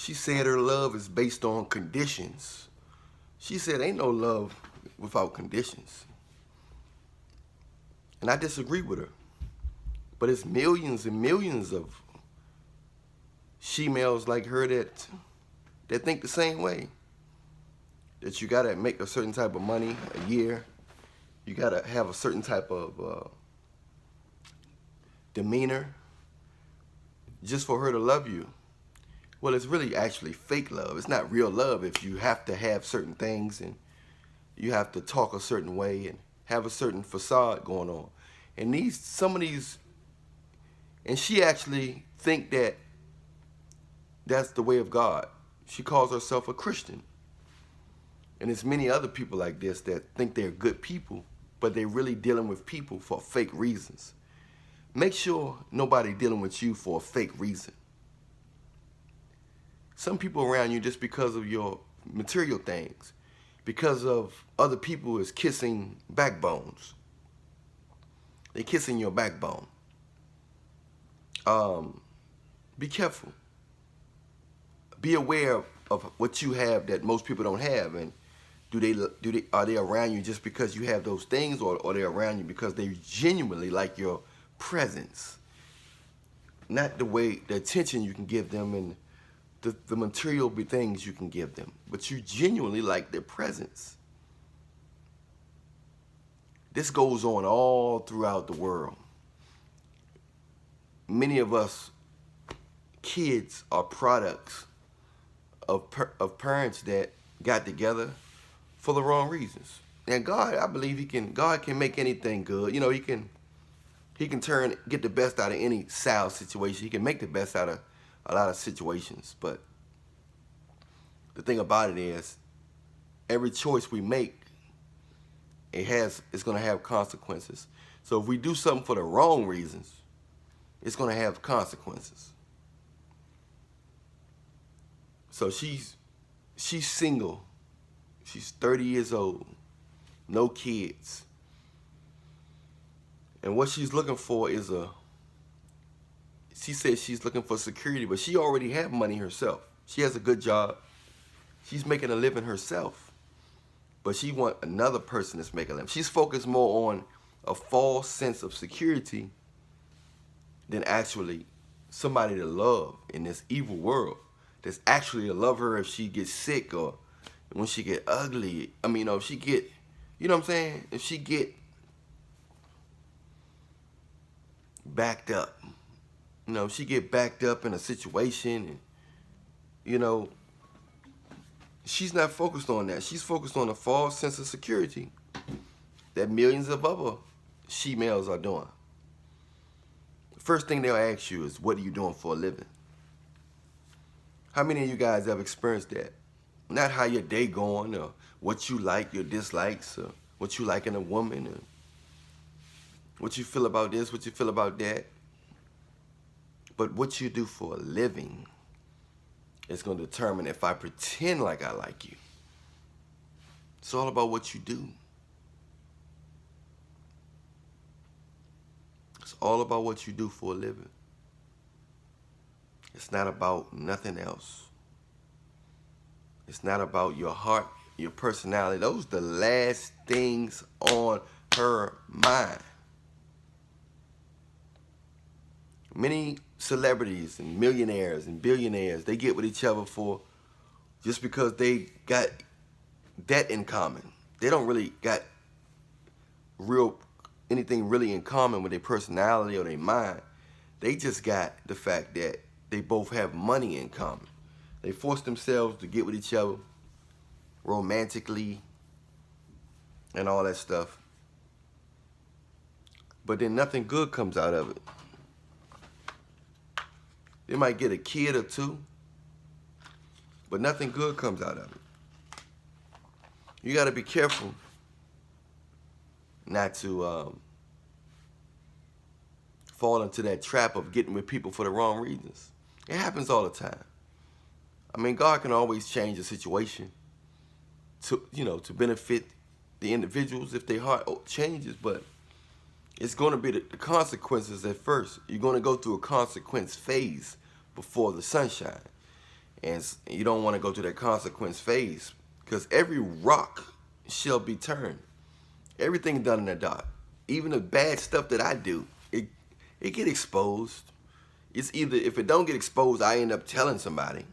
She said her love is based on conditions. She said ain't no love without conditions. And I disagree with her. But it's millions and millions of she-males like her that think the same way. That you gotta make a certain type of money a year. You gotta have a certain type of demeanor just for her to love you. Well, it's really actually fake love. It's not real love if you have to have certain things and you have to talk a certain way and have a certain facade going on. And some of these, and she actually think that that's the way of God. She calls herself a Christian. And there's many other people like this that think they're good people, but they're really dealing with people for fake reasons. Make sure nobody dealing with you for a fake reason. Some people around you just because of your material things, because of other people is kissing backbones. They're kissing your backbone. Be careful. Be aware of what you have that most people don't have, and are they around you just because you have those things, or are they around you because they genuinely like your presence, not the attention you can give them and the material things you can give them, but you genuinely like their presence. This goes on all throughout the world. Many of us kids are products of parents that got together for the wrong reasons. And God, I believe God can make anything good. You know, he can get the best out of any sour situation. He can make the best out of a lot of situations. But the thing about it is, every choice we make, it's going to have consequences. So if we do something for the wrong reasons, it's going to have consequences. So she's single. She's 30 years old, no kids. And what she's looking for is she says she's looking for security, but she already have money herself. She has a good job. She's making a living herself. But she want another person that's making a living. She's focused more on a false sense of security than actually somebody to love in this evil world. That's actually to love her if she gets sick or when she get ugly. I mean, if she get, you know what I'm saying? If she get backed up. If she get backed up in a situation and, she's not focused on that. She's focused on a false sense of security that millions of other she-males are doing. The first thing they'll ask you is, what are you doing for a living? How many of you guys have experienced that? Not how your day going or what you like, your dislikes, or what you like in a woman, or what you feel about this, what you feel about that. But what you do for a living is going to determine if I pretend like I like you. It's all about what you do. It's all about what you do for a living. It's not about nothing else. It's not about your heart, your personality. Those are the last things on her mind. Many celebrities and millionaires and billionaires, they get with each other just because they got that in common. They don't really got anything really in common with their personality or their mind. They just got the fact that they both have money in common. They force themselves to get with each other romantically and all that stuff. But then nothing good comes out of it. They might get a kid or two, but nothing good comes out of it. You got to be careful not to fall into that trap of getting with people for the wrong reasons. It happens all the time. I mean, God can always change the situation to benefit the individuals if their heart changes, but it's going to be the consequences at first. You're going to go through a consequence phase before the sunshine. And you don't want to go through that consequence phase, because every rock shall be turned. Everything done in the dark, even the bad stuff that I do, it get exposed. It's either, if it don't get exposed, I end up telling somebody.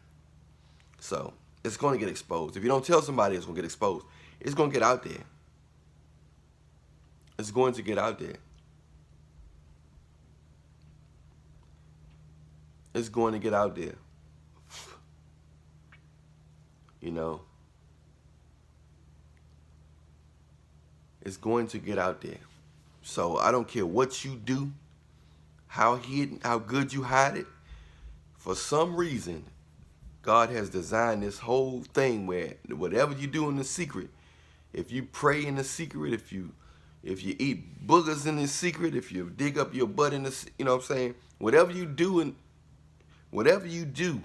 So it's going to get exposed. If you don't tell somebody, it's going to get exposed. It's going to get out there. It's going to get out there. It's going to get out there. You know, it's going to get out there. So I don't care what you do, how good you hide it. For some reason, God has designed this whole thing where whatever you do in the secret, if you pray in the secret, if you eat boogers in the secret, if you dig up your butt in the, you know what I'm saying? Whatever you do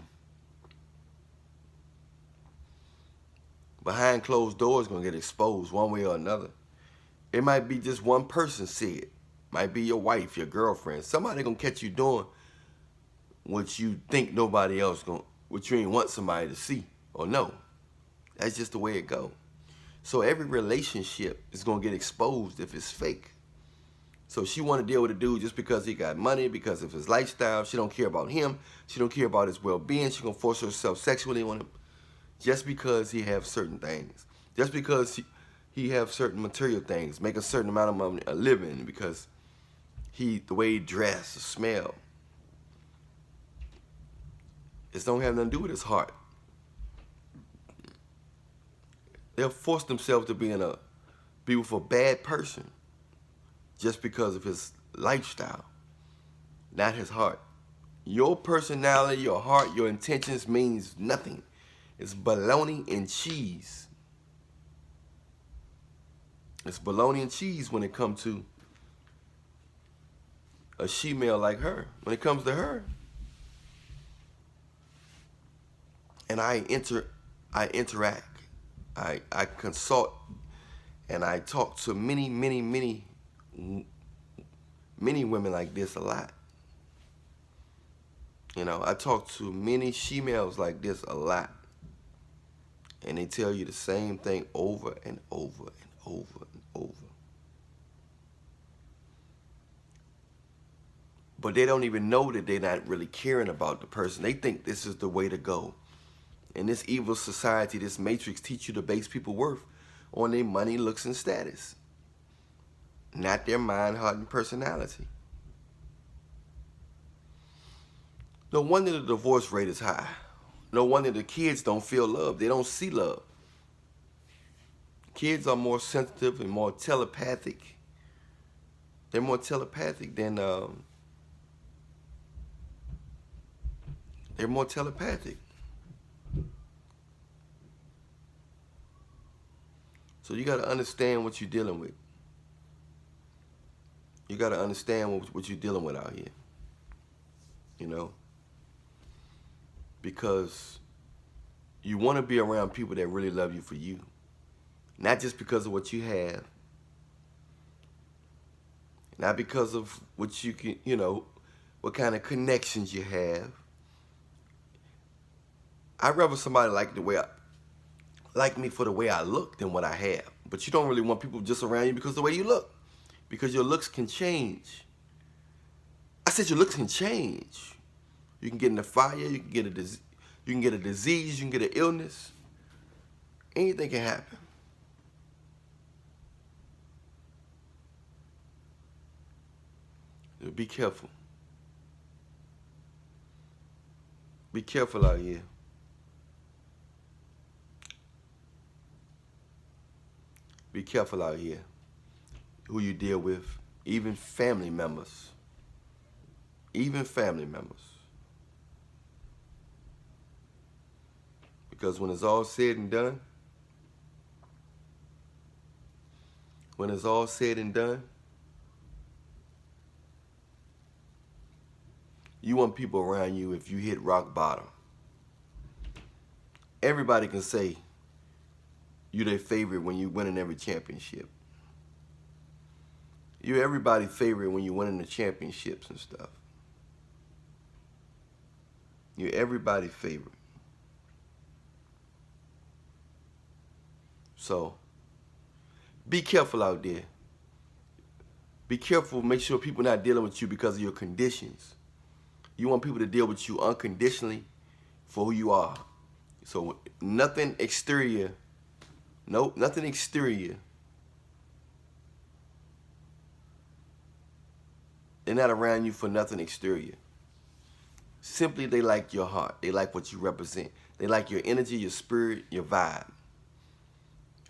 behind closed doors is going to get exposed one way or another. It might be just one person see it. Might be your wife, your girlfriend. Somebody going to catch you doing what you think nobody else going to, what you ain't want somebody to see or know. That's just the way it go. So every relationship is going to get exposed if it's fake. So she want to deal with a dude just because he got money, because of his lifestyle. She don't care about him. She don't care about his well-being. She going to force herself sexually on him just because he have certain things. Just because he have certain material things, make a certain amount of money, a living, because the way he dress, the smell. It don't have nothing to do with his heart. They'll force themselves to be with a bad person just because of his lifestyle, not his heart. Your personality, your heart, your intentions means nothing. It's bologna and cheese. It's bologna and cheese when it comes to a she-male like her. When it comes to her, and I interact, I consult, and I talk to many women like this a lot. You know, I talk to many she-males like this a lot. And they tell you the same thing over and over and over and over. But they don't even know that they're not really caring about the person. They think this is the way to go. And this evil society, this matrix, teach you to base people's worth on their money, looks, and status. Not their mind, heart, and personality. No wonder the divorce rate is high. No wonder the kids don't feel love. They don't see love. Kids are more sensitive and more telepathic. They're more telepathic than they're more telepathic. So you got to understand what you're dealing with. You got to understand what you're dealing with out here. You know? Because you want to be around people that really love you for you. Not just because of what you have. Not because of what you can, you know, what kind of connections you have. I'd rather somebody like me for the way I look than what I have. But you don't really want people just around you because of the way you look. Because your looks can change. I said your looks can change. You can get in the fire, you can get a disease, you can get an illness. Anything can happen. Be careful. Be careful out here. Be careful out here who you deal with, even family members. Even family members. Because when it's all said and done, you want people around you if you hit rock bottom. Everybody can say you're their favorite when you win in every championship. You're everybody's favorite when you win in the championships and stuff. You're everybody's favorite. So be careful out there. Be careful. Make sure people not dealing with you because of your conditions. You want people to deal with you unconditionally for who you are. So nothing exterior. Nope, nothing exterior. They're not around you for nothing exterior. Simply, they like your heart. They like what you represent. They like your energy, your spirit, your vibe.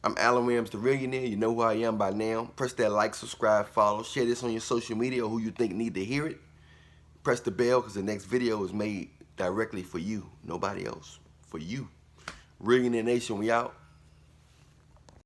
I'm Alan Williams, the Millionaire. You know who I am by now. Press that like, subscribe, follow. Share this on your social media or who you think need to hear it. Press the bell because the next video is made directly for you. Nobody else. For you. Millionaire Nation, we out.